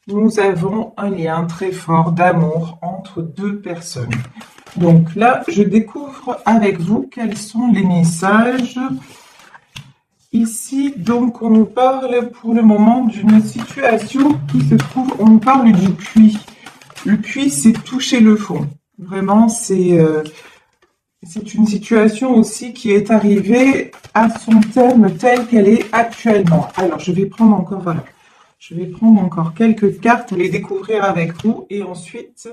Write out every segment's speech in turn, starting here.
nous avons un lien très fort d'amour entre deux personnes. Donc là, je découvre avec vous quels sont les messages. Ici, donc, on nous parle pour le moment d'une situation qui se trouve, on nous parle du puits. Le puits, c'est toucher le fond. Vraiment, c'est une situation aussi qui est arrivée à son terme tel qu'elle est actuellement. Alors, je vais prendre encore, voilà. Je vais prendre encore quelques cartes, les découvrir avec vous et ensuite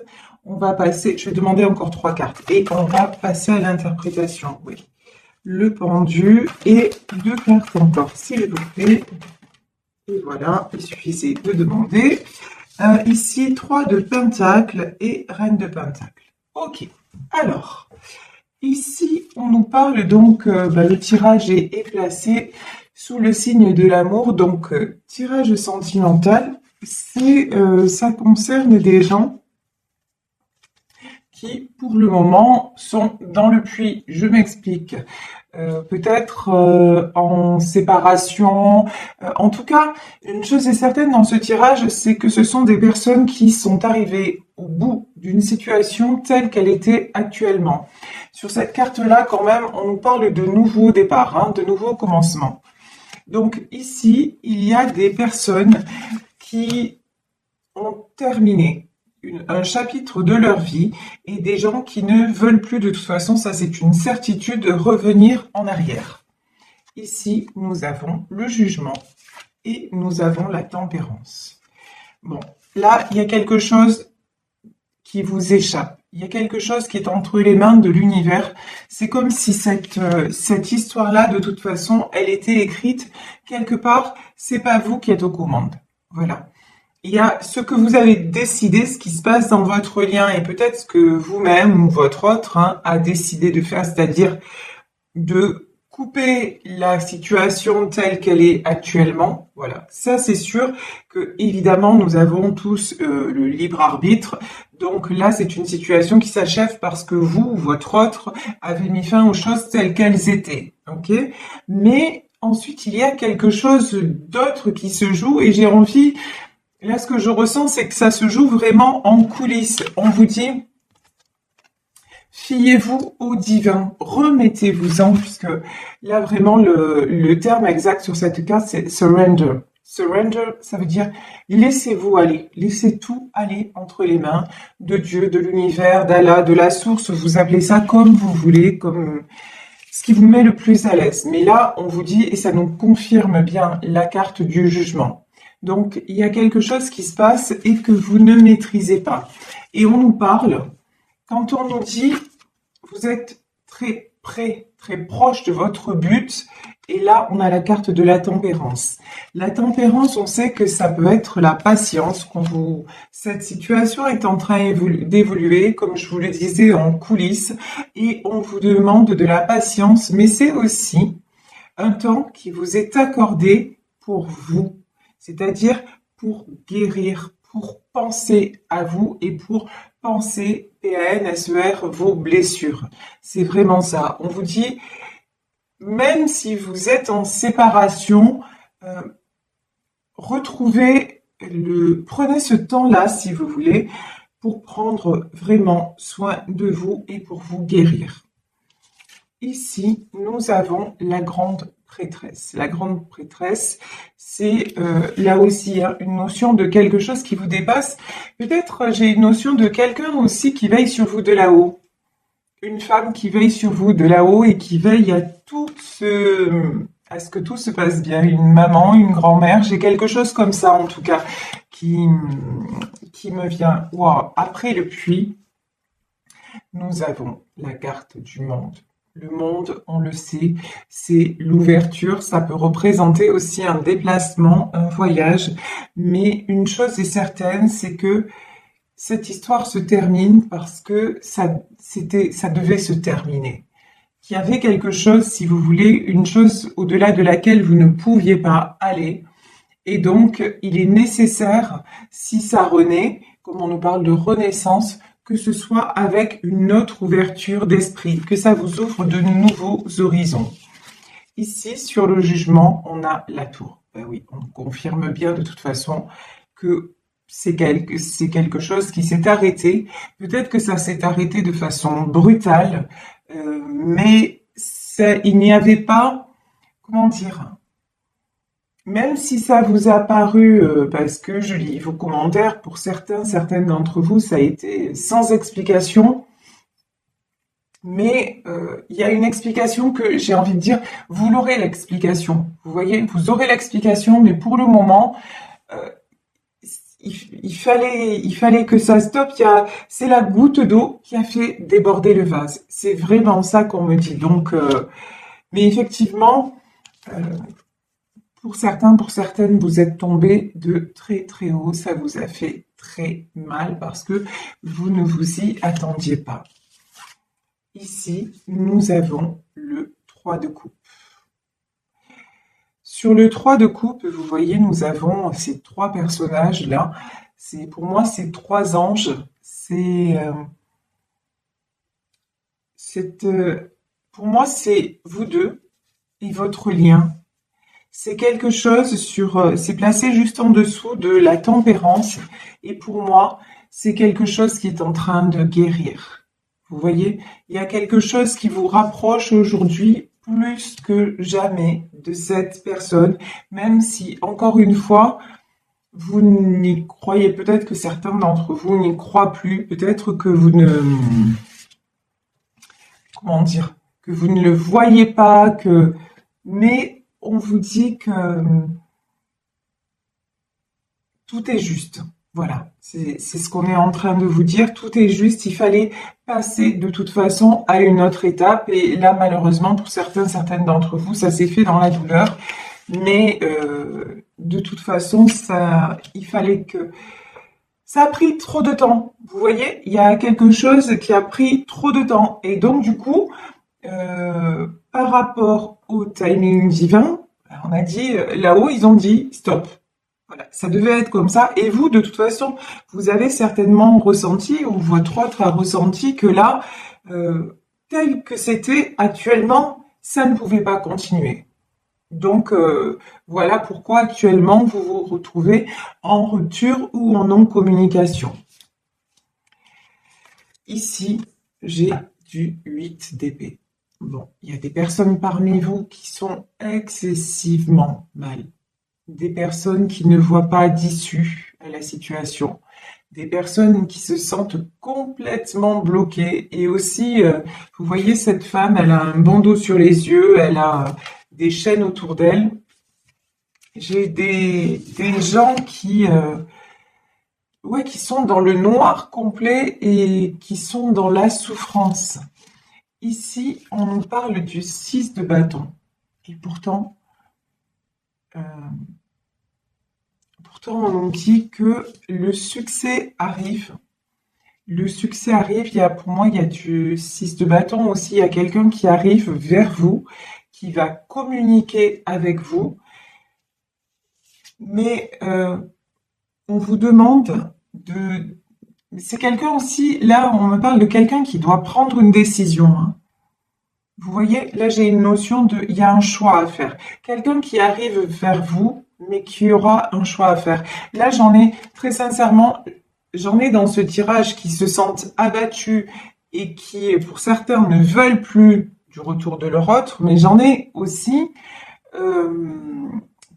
on va passer, je vais demander encore 3 cartes et on va passer à l'interprétation. Oui. Le pendu et 2 cartes encore, s'il vous plaît. Et voilà, il suffisait de demander. Ici, 3 de pentacle et reine de pentacle. Ok, alors, ici, on nous parle donc, le tirage est placé sous le signe de l'amour, donc tirage sentimental, ça concerne des gens qui, pour le moment, sont dans le puits. Je m'explique. Peut-être en séparation. En tout cas, une chose est certaine dans ce tirage, c'est que ce sont des personnes qui sont arrivées au bout d'une situation telle qu'elle était actuellement. Sur cette carte-là, quand même, on nous parle de nouveaux départs, de nouveaux commencements. Donc ici, il y a des personnes qui ont terminé un chapitre de leur vie et des gens qui ne veulent plus de toute façon, ça c'est une certitude, revenir en arrière. Ici, nous avons le jugement et nous avons la tempérance. Bon, là, il y a quelque chose qui vous échappe. Il y a quelque chose qui est entre les mains de l'univers. C'est comme si cette histoire-là, de toute façon, elle était écrite quelque part. C'est pas vous qui êtes aux commandes. Voilà. Il y a ce que vous avez décidé, ce qui se passe dans votre lien, et peut-être ce que vous-même ou votre autre a décidé de faire, c'est-à-dire de couper la situation telle qu'elle est actuellement. Voilà, ça c'est sûr que évidemment nous avons tous le libre arbitre. Donc là c'est une situation qui s'achève parce que vous ou votre autre avez mis fin aux choses telles qu'elles étaient. Ok, mais ensuite il y a quelque chose d'autre qui se joue et j'ai envie. Là, ce que je ressens, c'est que ça se joue vraiment en coulisses. On vous dit, fiez-vous au divin, remettez-vous-en, puisque là, vraiment, le terme exact sur cette carte, c'est surrender. Surrender, ça veut dire laissez-vous aller, laissez tout aller entre les mains de Dieu, de l'univers, d'Allah, de la source, vous appelez ça comme vous voulez, comme ce qui vous met le plus à l'aise. Mais là, on vous dit, et ça nous confirme bien la carte du jugement. Donc, il y a quelque chose qui se passe et que vous ne maîtrisez pas. Et on nous parle, quand on nous dit, vous êtes très près, très proche de votre but, et là, on a la carte de la tempérance. La tempérance, on sait que ça peut être la patience. Cette situation est en train d'évoluer, comme je vous le disais, en coulisses, et on vous demande de la patience, mais c'est aussi un temps qui vous est accordé pour vous. C'est-à-dire pour guérir, pour penser à vous et pour penser, P-A-N-S-E-R, vos blessures. C'est vraiment ça. On vous dit, même si vous êtes en séparation, prenez ce temps-là, si vous voulez, pour prendre vraiment soin de vous et pour vous guérir. Ici, nous avons la grande prêtresse. La grande prêtresse, c'est là aussi une notion de quelque chose qui vous dépasse. Peut-être j'ai une notion de quelqu'un aussi qui veille sur vous de là-haut. Une femme qui veille sur vous de là-haut et qui veille à ce que tout se passe bien. Une maman, une grand-mère, j'ai quelque chose comme ça en tout cas qui me vient. Wow. Après le puits, nous avons la carte du monde. Le monde, on le sait, c'est l'ouverture. Ça peut représenter aussi un déplacement, un voyage. Mais une chose est certaine, c'est que cette histoire se termine parce que ça devait se terminer. Qu'il y avait quelque chose, si vous voulez, une chose au-delà de laquelle vous ne pouviez pas aller. Et donc, il est nécessaire, si ça renaît, comme on nous parle de renaissance, que ce soit avec une autre ouverture d'esprit, que ça vous ouvre de nouveaux horizons. Ici, sur le jugement, on a la tour. Ben oui, on confirme bien de toute façon que c'est quelque chose qui s'est arrêté. Peut-être que ça s'est arrêté de façon brutale, mais il n'y avait pas, comment dire, même si ça vous a paru, parce que je lis vos commentaires, pour certaines d'entre vous, ça a été sans explication. Mais il y a une explication que j'ai envie de dire, vous l'aurez l'explication. Vous voyez, vous aurez l'explication, mais pour le moment, euh, il fallait que ça stoppe. C'est la goutte d'eau qui a fait déborder le vase. C'est vraiment ça qu'on me dit. Donc, mais effectivement, euh, pour certains, pour certaines, vous êtes tombés de très très haut. Ça vous a fait très mal parce que vous ne vous y attendiez pas. Ici, nous avons le 3 de coupe. Sur le 3 de coupe, vous voyez, nous avons ces trois personnages-là. Pour moi, ces trois anges. Pour moi, c'est vous deux et votre lien. C'est quelque chose c'est placé juste en dessous de la tempérance. Et pour moi, c'est quelque chose qui est en train de guérir. Vous voyez, il y a quelque chose qui vous rapproche aujourd'hui plus que jamais de cette personne, même si, encore une fois, vous n'y croyez, peut-être que certains d'entre vous n'y croient plus, peut-être que vous ne, comment dire, que vous ne le voyez pas, mais on vous dit que tout est juste. Voilà, c'est ce qu'on est en train de vous dire. Tout est juste. Il fallait passer de toute façon à une autre étape. Et là, malheureusement, pour certaines d'entre vous, ça s'est fait dans la douleur. Mais de toute façon, il fallait que... Ça a pris trop de temps. Vous voyez, il y a quelque chose qui a pris trop de temps. Et donc, du coup, par rapport au timing divin, on a dit, là-haut, ils ont dit stop. Voilà, ça devait être comme ça. Et vous, de toute façon, vous avez certainement ressenti, ou votre autre a ressenti que là, tel que c'était actuellement, ça ne pouvait pas continuer. Donc, voilà pourquoi actuellement, vous vous retrouvez en rupture ou en non-communication. Ici, j'ai du 8 d'épée. Bon, il y a des personnes parmi vous qui sont excessivement mal. Des personnes qui ne voient pas d'issue à la situation, des personnes qui se sentent complètement bloquées. Et aussi, vous voyez cette femme, elle a un bandeau sur les yeux, elle a des chaînes autour d'elle. J'ai des gens qui sont dans le noir complet et qui sont dans la souffrance. Ici, on nous parle du 6 de bâton. Et pourtant, on nous dit que le succès arrive. Le succès arrive. Pour moi, il y a du 6 de bâton aussi. Il y a quelqu'un qui arrive vers vous, qui va communiquer avec vous. Mais on vous demande de... C'est quelqu'un aussi, là, on me parle de quelqu'un qui doit prendre une décision. Hein. Vous voyez, là, j'ai une notion il y a un choix à faire. Quelqu'un qui arrive vers vous, mais qui aura un choix à faire. Là, très sincèrement, j'en ai dans ce tirage qui se sentent abattus et qui, pour certains, ne veulent plus du retour de leur autre, mais j'en ai aussi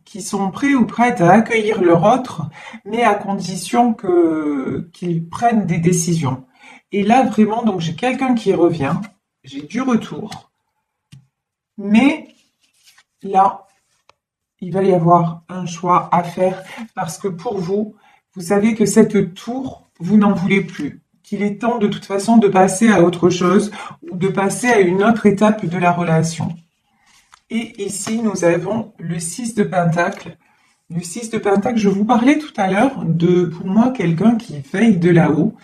qui sont prêts ou prêtes à accueillir leur autre, mais à condition qu'ils prennent des décisions. Et là, vraiment, donc j'ai quelqu'un qui revient, j'ai du retour, mais là, il va y avoir un choix à faire parce que pour vous, vous savez que cette tour, vous n'en voulez plus, qu'il est temps de toute façon de passer à autre chose ou de passer à une autre étape de la relation. Et ici, nous avons le 6 de Pentacle. Le 6 de Pentacle, je vous parlais tout à l'heure pour moi, quelqu'un qui veille de là-haut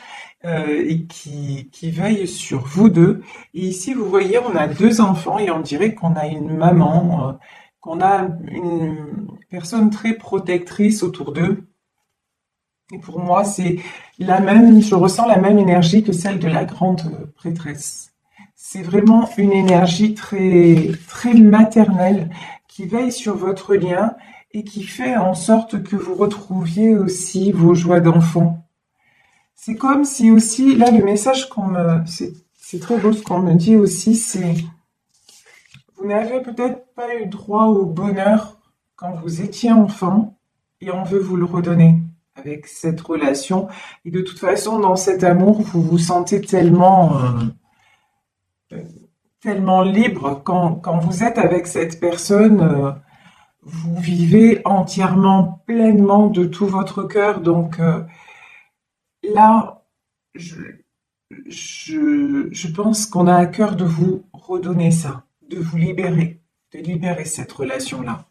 et qui veille sur vous deux. Et ici, vous voyez, on a deux enfants et on dirait qu'on a une maman, qu'on a une personne très protectrice autour d'eux. Et pour moi, je ressens la même énergie que celle de la grande prêtresse. C'est vraiment une énergie très, très maternelle qui veille sur votre lien et qui fait en sorte que vous retrouviez aussi vos joies d'enfant. C'est comme si aussi, là, le message c'est très beau ce qu'on me dit aussi, c'est vous n'avez peut-être pas eu droit au bonheur quand vous étiez enfant et on veut vous le redonner avec cette relation. Et de toute façon, dans cet amour, vous vous sentez tellement libre quand vous êtes avec cette personne. Vous vivez entièrement, pleinement de tout votre cœur. Donc là, je, je pense qu'on a à cœur de vous redonner ça, de vous libérer, de libérer cette relation-là.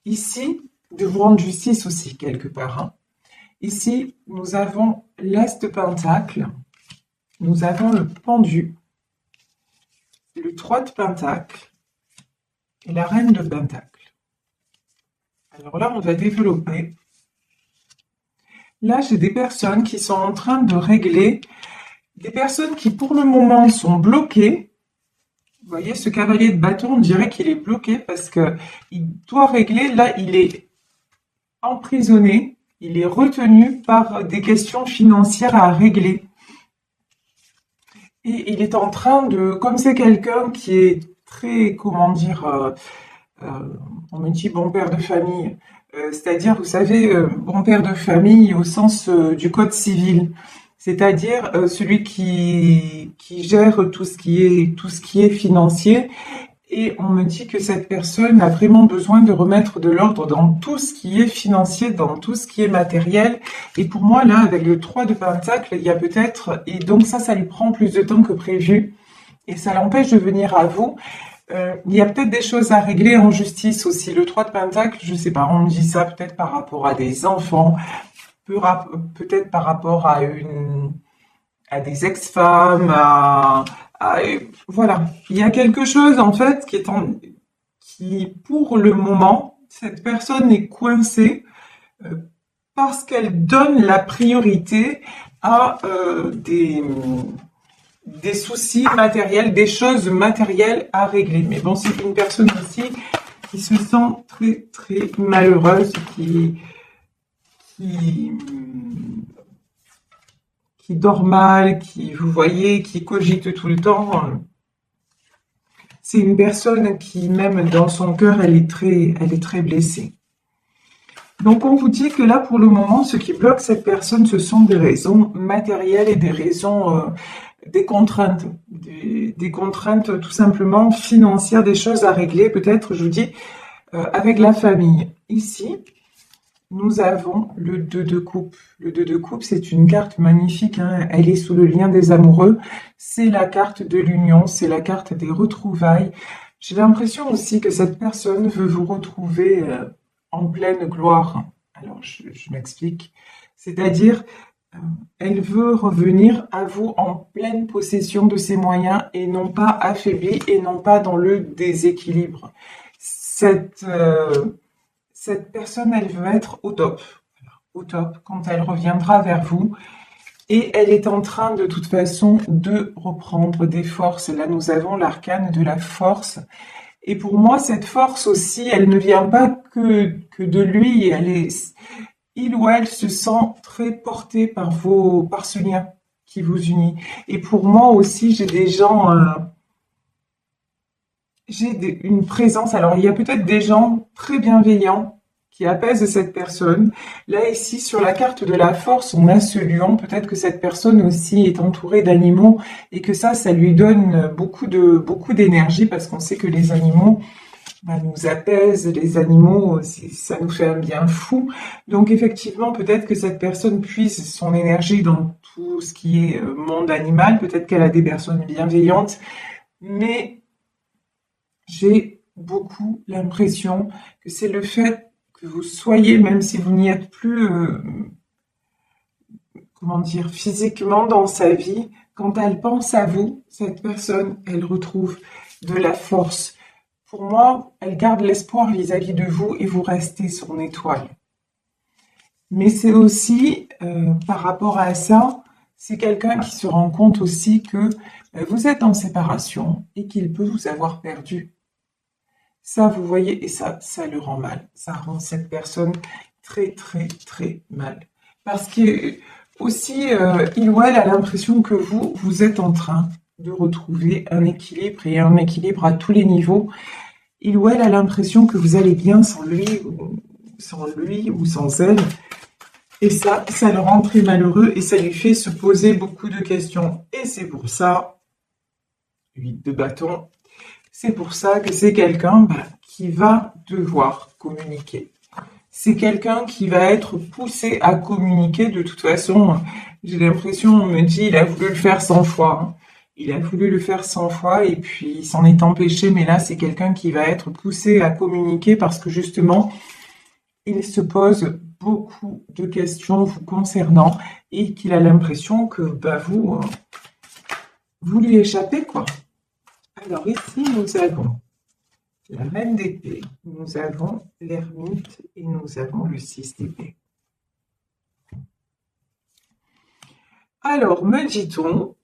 Ici, de vous rendre justice aussi quelque part, hein. Ici, nous avons l'As de Pentacle, nous avons le Pendu, le 3 de Pentacle et la Reine de Pentacle. Alors là, on va développer. Là, j'ai des personnes qui sont en train de régler, des personnes qui pour le moment sont bloquées. Vous voyez, ce cavalier de bâton, on dirait qu'il est bloqué parce qu'il doit régler. Là, il est emprisonné, il est retenu par des questions financières à régler. Et il est en train de, comme c'est quelqu'un qui est très, comment dire, on me dit bon père de famille, c'est-à-dire, vous savez, bon père de famille au sens du code civil, c'est-à-dire celui qui gère tout ce qui est financier. Et on me dit que cette personne a vraiment besoin de remettre de l'ordre dans tout ce qui est financier, dans tout ce qui est matériel. Et pour moi, là, avec le 3 de Pentacle, il y a peut-être... Et donc ça lui prend plus de temps que prévu. Et ça l'empêche de venir à vous. Il y a peut-être des choses à régler en justice aussi. Le 3 de Pentacle, je sais pas, on me dit ça peut-être par rapport à des enfants, peut-être par rapport à des ex-femmes, voilà. Il y a quelque chose, en fait, qui, pour le moment, cette personne est coincée parce qu'elle donne la priorité à des soucis matériels, des choses matérielles à régler. Mais bon, c'est une personne aussi qui se sent très, très malheureuse, qui dort mal, vous voyez, qui cogite tout le temps. C'est une personne qui, même dans son cœur, elle est très blessée. Donc, on vous dit que là, pour le moment, ce qui bloque cette personne, ce sont des raisons matérielles et des raisons, des contraintes, des contraintes tout simplement financières, des choses à régler, peut-être, je vous dis, avec la famille. Ici, nous avons le 2 de coupe. Le 2 de coupe, c'est une carte magnifique, hein. Elle est sous le lien des amoureux. C'est la carte de l'union, c'est la carte des retrouvailles. J'ai l'impression aussi que cette personne veut vous retrouver en pleine gloire. Alors, je m'explique. C'est-à-dire, elle veut revenir à vous en pleine possession de ses moyens et non pas affaiblie et non pas dans le déséquilibre. Cette personne, elle veut être au top quand elle reviendra vers vous. Et elle est en train, de toute façon, de reprendre des forces. Là, nous avons l'arcane de la force. Et pour moi, cette force aussi, elle ne vient pas que de lui. Il ou elle se sent très porté par ce lien qui vous unit. Et pour moi aussi, j'ai des gens... une présence. Alors, il y a peut-être des gens très bienveillants qui apaisent cette personne. Là, ici, sur la carte de la force, on a ce lion. Peut-être que cette personne aussi est entourée d'animaux et que ça lui donne beaucoup d'énergie parce qu'on sait que les animaux nous apaisent. Les animaux, ça nous fait un bien fou. Donc, effectivement, peut-être que cette personne puise son énergie dans tout ce qui est monde animal. Peut-être qu'elle a des personnes bienveillantes. Mais j'ai beaucoup l'impression que c'est le fait que vous soyez, même si vous n'y êtes plus, comment dire, physiquement dans sa vie, quand elle pense à vous, cette personne, elle retrouve de la force. Pour moi, elle garde l'espoir vis-à-vis de vous et vous restez son étoile. Mais c'est aussi, par rapport à ça, c'est quelqu'un qui se rend compte aussi que vous êtes en séparation et qu'il peut vous avoir perdu. Ça, vous voyez, et ça le rend mal. Ça rend cette personne très, très, très mal. Parce que aussi, il ou elle a l'impression que vous êtes en train de retrouver un équilibre et un équilibre à tous les niveaux. Il ou elle a l'impression que vous allez bien sans lui ou sans elle. Et ça le rend très malheureux et ça lui fait se poser beaucoup de questions. Et c'est pour ça, 8 de bâton, c'est pour ça que c'est quelqu'un qui va devoir communiquer. C'est quelqu'un qui va être poussé à communiquer. De toute façon, j'ai l'impression, on me dit, il a voulu le faire 100 fois. Hein. Il a voulu le faire 100 fois et puis il s'en est empêché. Mais là, c'est quelqu'un qui va être poussé à communiquer parce que justement, il se pose beaucoup de questions vous concernant et qu'il a l'impression que vous lui échappez, quoi. Alors ici, nous avons la reine d'épée, nous avons l'ermite et nous avons le 6 d'épée. Alors, me dit-on,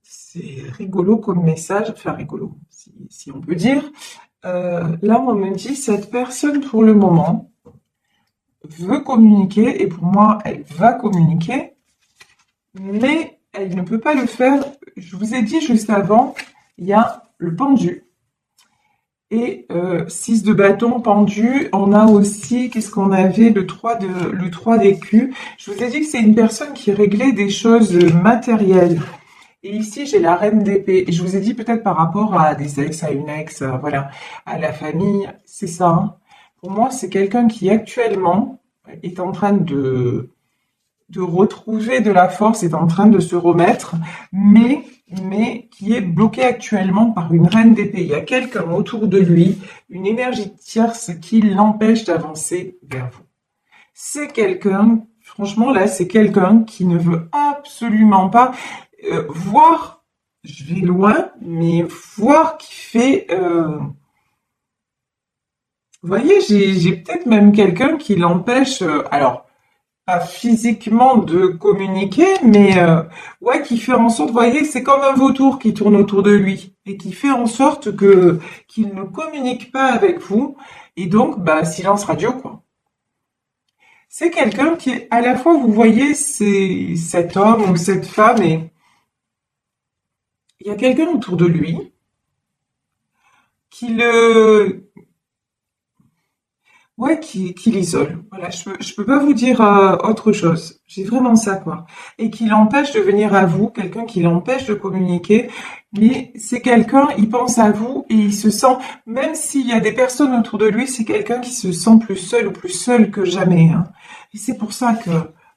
c'est rigolo comme message, enfin rigolo, si on peut dire. Là, on me dit, cette personne, pour le moment, veut communiquer, et pour moi, elle va communiquer, mais elle ne peut pas le faire. Je vous ai dit juste avant, il y a le pendu. Et 6 de bâton pendu, on a aussi, qu'est-ce qu'on avait, le 3 d'écu. Je vous ai dit que c'est une personne qui réglait des choses matérielles. Et ici, j'ai la reine d'épée. Et je vous ai dit peut-être par rapport à des ex, à une ex, voilà, à la famille, c'est ça. Hein. Pour moi, c'est quelqu'un qui actuellement est en train de retrouver de la force, est en train de se remettre, mais qui est bloqué actuellement par une reine d'épée. Il y a quelqu'un autour de lui, une énergie tierce qui l'empêche d'avancer vers vous. C'est quelqu'un, franchement là, c'est quelqu'un qui ne veut absolument pas voir, je vais loin, mais voir qui fait... vous voyez, j'ai peut-être même quelqu'un qui l'empêche... alors, pas physiquement de communiquer, mais ouais, qui fait en sorte, vous voyez, c'est comme un vautour qui tourne autour de lui et qui fait en sorte que qu'il ne communique pas avec vous et donc silence radio quoi. C'est quelqu'un qui à la fois vous voyez c'est cet homme ou cette femme et il y a quelqu'un autour de lui qui le ouais, qui l'isole. Voilà, je peux pas vous dire autre chose. J'ai vraiment ça, quoi. Et qui l'empêche de venir à vous, quelqu'un qui l'empêche de communiquer. Mais c'est quelqu'un, il pense à vous et il se sent, même s'il y a des personnes autour de lui, c'est quelqu'un qui se sent plus seul ou plus seul que jamais. Hein. Et c'est pour ça que,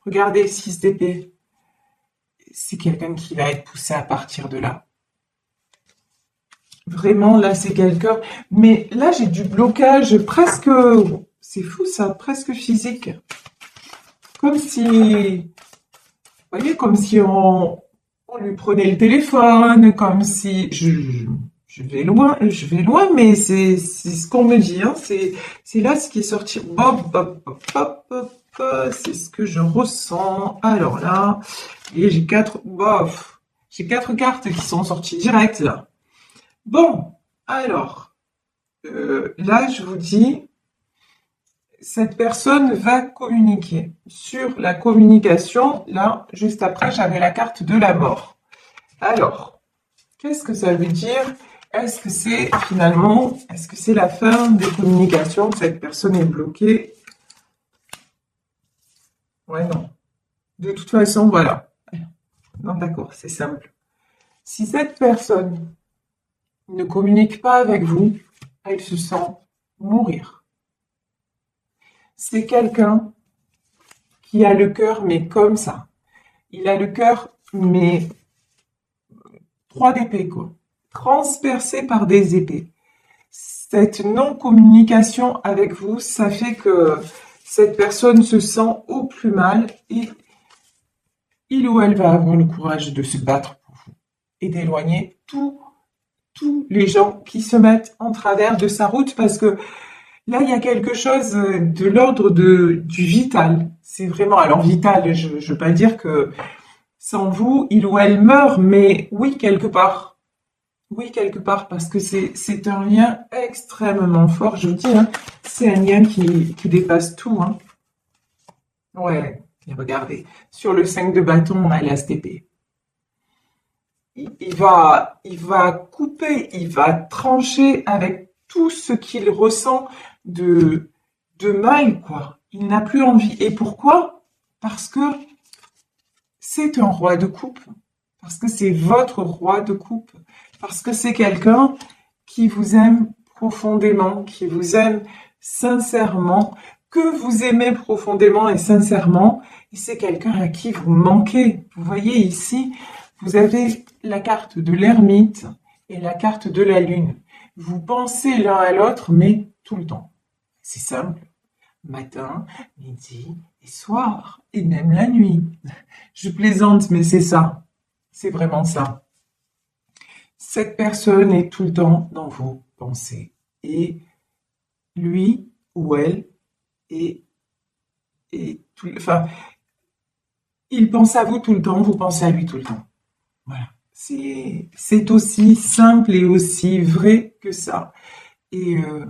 regardez le 6 d'épée, c'est quelqu'un qui va être poussé à partir de là. Vraiment, là, c'est quelqu'un. Mais là, j'ai du blocage presque. C'est fou, ça, presque physique. Comme si. Vous voyez, comme si on lui prenait le téléphone, comme si. Je vais loin, mais c'est ce qu'on me dit. Hein, c'est là ce qui est sorti. Hop, hop, hop, hop, hop, c'est ce que je ressens. Alors là, et j'ai j'ai 4 cartes qui sont sorties direct là. Bon, alors, là, je vous dis, cette personne va communiquer. Sur la communication, là, juste après, j'avais la carte de la mort. Alors, qu'est-ce que ça veut dire? Est-ce que c'est finalement, est-ce que c'est la fin des communications? Cette personne est bloquée? Ouais, non. De toute façon, voilà. Non, d'accord, c'est simple. Si cette personne ne communique pas avec vous, elle se sent mourir. C'est quelqu'un qui a le cœur, mais comme ça. Il a le cœur, mais 3 d'épée, quoi. Transpercé par des épées. Cette non-communication avec vous, ça fait que cette personne se sent au plus mal et il ou elle va avoir le courage de se battre pour vous et d'éloigner tous les gens qui se mettent en travers de sa route parce que là, il y a quelque chose de l'ordre du vital. C'est vraiment, alors vital, je ne veux pas dire que sans vous, il ou elle meurt, mais oui, quelque part. Oui, quelque part, parce que c'est un lien extrêmement fort, je vous dis, hein, c'est un lien qui dépasse tout, hein. Ouais, et regardez, sur le 5 de bâton, on a l'as d'épée. Il va couper, il va trancher avec tout ce qu'il ressent de, de mal, quoi. Il n'a plus envie. Et pourquoi? Parce que c'est un roi de coupe. Parce que c'est votre roi de coupe. Parce que c'est quelqu'un qui vous aime profondément, qui vous aime sincèrement, que vous aimez profondément et sincèrement. Et c'est quelqu'un à qui vous manquez. Vous voyez ici, vous avez la carte de l'ermite et la carte de la lune. Vous pensez l'un à l'autre, mais tout le temps. C'est simple. Matin, midi et soir. Et même la nuit. Je plaisante, mais c'est ça. C'est vraiment ça. Cette personne est tout le temps dans vos pensées. Et lui ou elle est, enfin, il pense à vous tout le temps, vous pensez à lui tout le temps. Voilà. C'est aussi simple et aussi vrai que ça. Et, euh,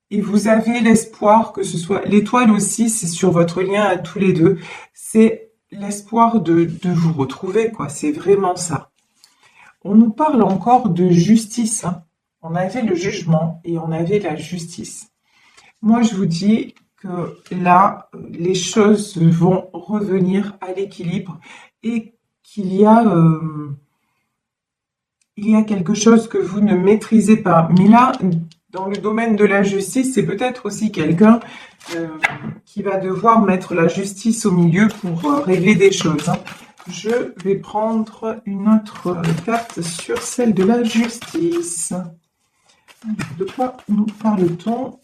et vous avez l'espoir que ce soit, l'étoile aussi, c'est sur votre lien à tous les deux. C'est l'espoir de vous retrouver, quoi. C'est vraiment ça. On nous parle encore de justice, hein. On avait le jugement et on avait la justice. Moi, je vous dis que là, les choses vont revenir à l'équilibre et qu'il il y a quelque chose que vous ne maîtrisez pas. Mais là, dans le domaine de la justice, c'est peut-être aussi quelqu'un euh, qui va devoir mettre la justice au milieu pour régler des choses, hein. Je vais prendre une autre carte sur celle de la justice. De quoi nous parle-t-on?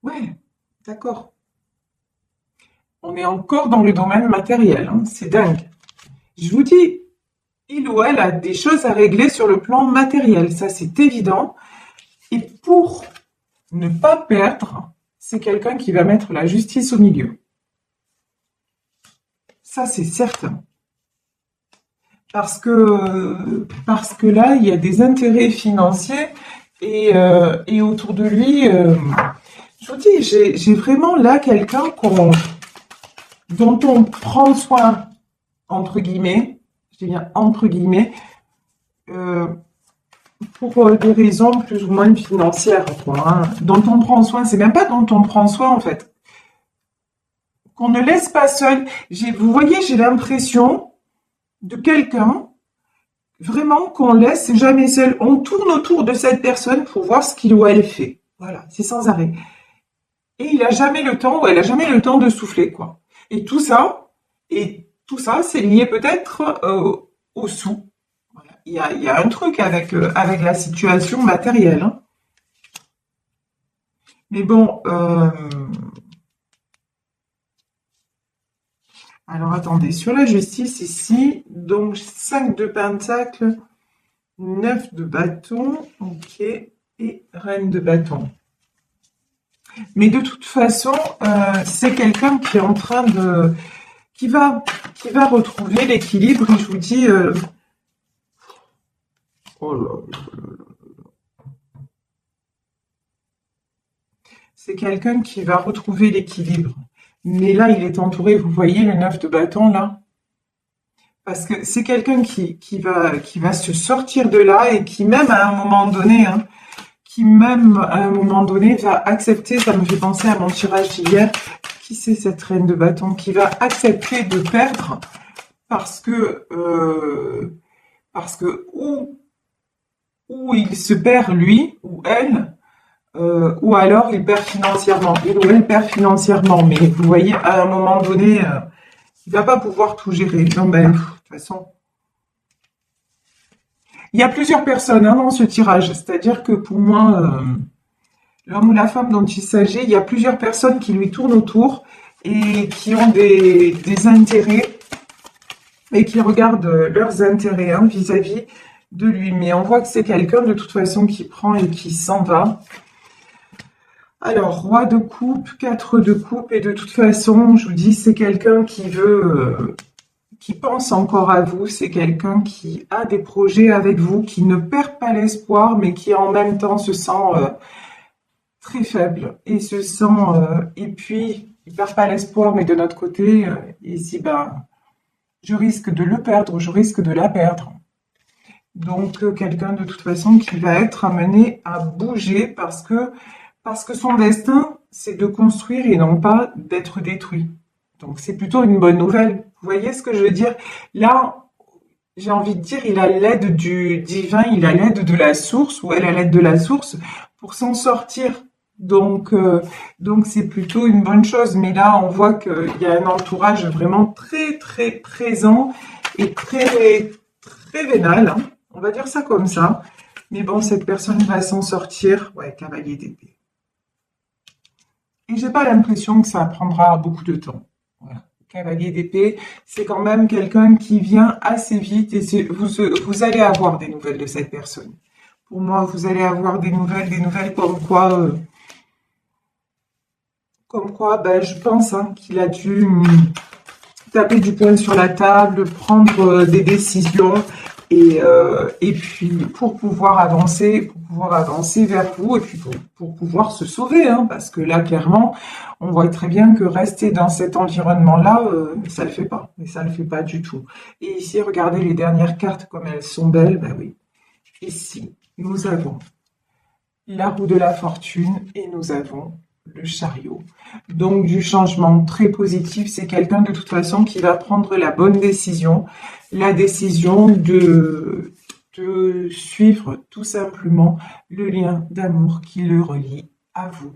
Ouais, d'accord. On est encore dans le domaine matériel, hein. C'est dingue. Je vous dis, il ou elle a des choses à régler sur le plan matériel, ça c'est évident. Et pour ne pas perdre, c'est quelqu'un qui va mettre la justice au milieu. Ça c'est certain. Parce que là, il y a des intérêts financiers et autour de lui, je vous dis, j'ai vraiment là quelqu'un dont on prend soin, entre guillemets, je dis bien entre guillemets, euh, pour des raisons plus ou moins financières, quoi, hein. Dont on prend soin, c'est même pas dont on prend soin en fait. Qu'on ne laisse pas seul. Vous voyez, j'ai l'impression de quelqu'un vraiment qu'on laisse jamais seul. On tourne autour de cette personne pour voir ce qu'il ou elle fait. Voilà, c'est sans arrêt. Et il a jamais le temps, ou elle a jamais le temps de souffler, quoi. Et tout ça, c'est lié peut-être au sous. Voilà. Il y a un truc avec la situation matérielle, hein. Mais bon, alors attendez, sur la justice ici, donc 5 de pentacle, 9 de bâton, ok, et reine de bâton. Mais de toute façon, c'est quelqu'un qui est en train de, qui va retrouver l'équilibre. Et je vous dis, oh là là. C'est quelqu'un qui va retrouver l'équilibre. Mais là, il est entouré, vous voyez le 9 de bâton là? Parce que c'est quelqu'un qui va se sortir de là et qui même à un moment donné, hein, qui même à un moment donné va accepter, ça me fait penser à mon tirage d'hier, qui c'est cette reine de bâton, qui va accepter de perdre parce que ou il se perd lui ou elle, ou alors il perd financièrement, il ou elle perd financièrement, mais vous voyez, à un moment donné, il va pas pouvoir tout gérer. Non, ben, de toute façon, il y a plusieurs personnes, hein, dans ce tirage, c'est-à-dire que pour moi, l'homme ou la femme dont il s'agit, il y a plusieurs personnes qui lui tournent autour et qui ont des intérêts et qui regardent leurs intérêts, hein, vis-à-vis de lui. Mais on voit que c'est quelqu'un de toute façon qui prend et qui s'en va. Alors, roi de coupe, 4 de coupe, et de toute façon, je vous dis, c'est quelqu'un qui pense encore à vous. C'est quelqu'un qui a des projets avec vous, qui ne perd pas l'espoir, mais qui en même temps se sent très faible et se sent et puis il perd pas l'espoir, mais de notre côté, il se dit ben je risque de le perdre, je risque de la perdre. Donc quelqu'un de toute façon qui va être amené à bouger parce que son destin c'est de construire et non pas d'être détruit. Donc c'est plutôt une bonne nouvelle. Vous voyez ce que je veux dire? Là, j'ai envie de dire, il a l'aide du divin, il a l'aide de la source, ou elle a l'aide de la source pour s'en sortir. Donc, donc c'est plutôt une bonne chose. Mais là, on voit qu'il y a un entourage vraiment très, très présent et très, très vénal, hein. On va dire ça comme ça. Mais bon, cette personne va s'en sortir. Ouais, cavalier d'épée. Et j'ai pas l'impression que ça prendra beaucoup de temps. Voilà. Cavalier d'épée, c'est quand même quelqu'un qui vient assez vite et vous allez avoir des nouvelles de cette personne. Pour moi, vous allez avoir des nouvelles comme quoi, ben, je pense hein, qu'il a dû taper du poing sur la table, prendre des décisions et puis pour pouvoir avancer vers vous et puis pour pouvoir se sauver, hein, parce que là clairement, on voit très bien que rester dans cet environnement-là, ça le fait pas, mais ça le fait pas du tout. Et ici, regardez les dernières cartes comme elles sont belles, ben oui. Ici, nous avons la roue de la fortune et nous avons le chariot. Donc du changement très positif, c'est quelqu'un de toute façon qui va prendre la bonne décision, la décision de suivre tout simplement le lien d'amour qui le relie à vous.